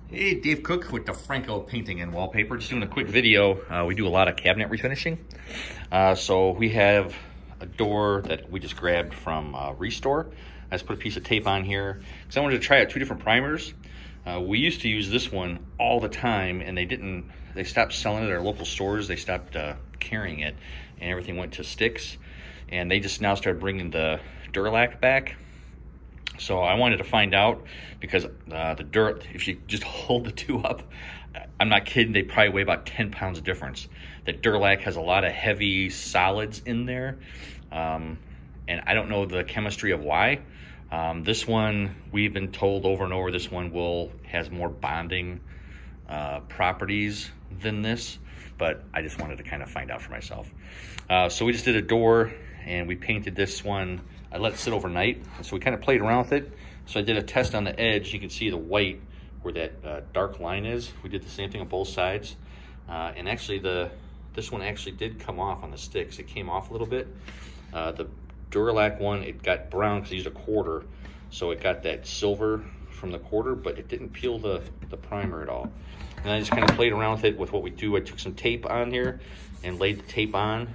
Hey, Dave Cook with the Franco Painting and Wallpaper. Just doing a quick video. We do a lot of cabinet refinishing. So we have a door that we just grabbed from Restore. I just put a piece of tape on here because I wanted to try out two different primers. We used to use this one all the time, and they stopped selling it at our local stores. They stopped carrying it, and everything went to Stix. And they just now started bringing the Duralque back. So I wanted to find out because if you just hold the two up, I'm not kidding, they probably weigh about 10 pounds of difference. The Duralque has a lot of heavy solids in there, and I don't know the chemistry of why. This one, we've been told over and over, this one has more bonding properties than this, but I just wanted to kind of find out for myself. So we just did a door, and we painted this one. I let it sit overnight, so we kind of played around with it. So I did a test on the edge. You can see the white where that dark line is. We did the same thing on both sides. And actually, this one actually did come off on the Stix. It came off a little bit. The Duralque one, it got brown because I used a quarter. So it got that silver from the quarter, but it didn't peel the primer at all. And I just kind of played around with it with what we do. I took some tape on here and laid the tape on,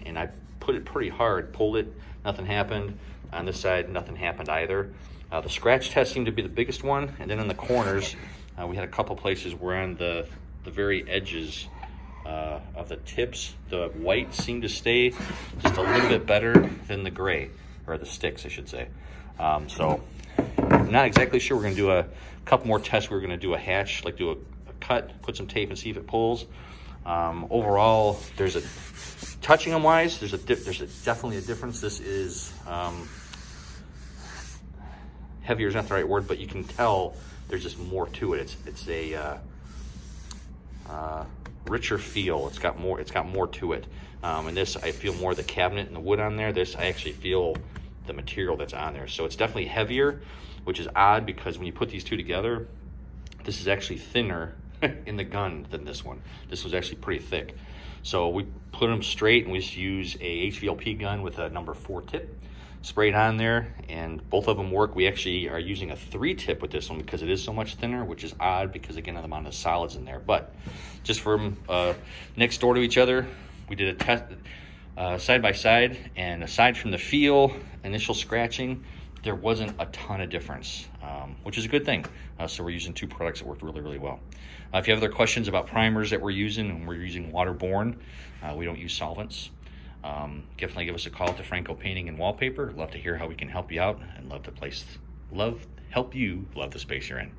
and I put it pretty hard, pulled it, nothing happened. On this side, nothing happened either. The scratch test seemed to be the biggest one, and then in the corners, we had a couple places where on the very edges of the tips, the white seemed to stay just a little bit better than the gray, or the Stix, I should say. So I'm not exactly sure. We're gonna do a couple more tests. We're gonna do a hatch, like do a cut, put some tape and see if it pulls. Overall, touching them wise, there's definitely a difference. This is heavier is not the right word, but you can tell there's just more to it. It's a richer feel. It's got more to it. And this, I feel more the cabinet and the wood on there. This, I actually feel the material that's on there. So it's definitely heavier, which is odd because when you put these two together, this is actually thinner in the gun than this one. This was actually pretty thick. So we put them straight, and we just use a HVLP gun with a number 4 tip, spray it on there, and both of them work. We actually are using a 3 tip with this one because it is so much thinner, which is odd because again of the amount of solids in there. But just from next door to each other, we did a test side by side, and aside from the feel, initial scratching, there wasn't a ton of difference, which is a good thing. So we're using two products that worked really, really well. If you have other questions about primers that we're using, and we're using waterborne, we don't use solvents, definitely give us a call at the Franco Painting and Wallpaper. Love to hear how we can help you out, and help you love the space you're in.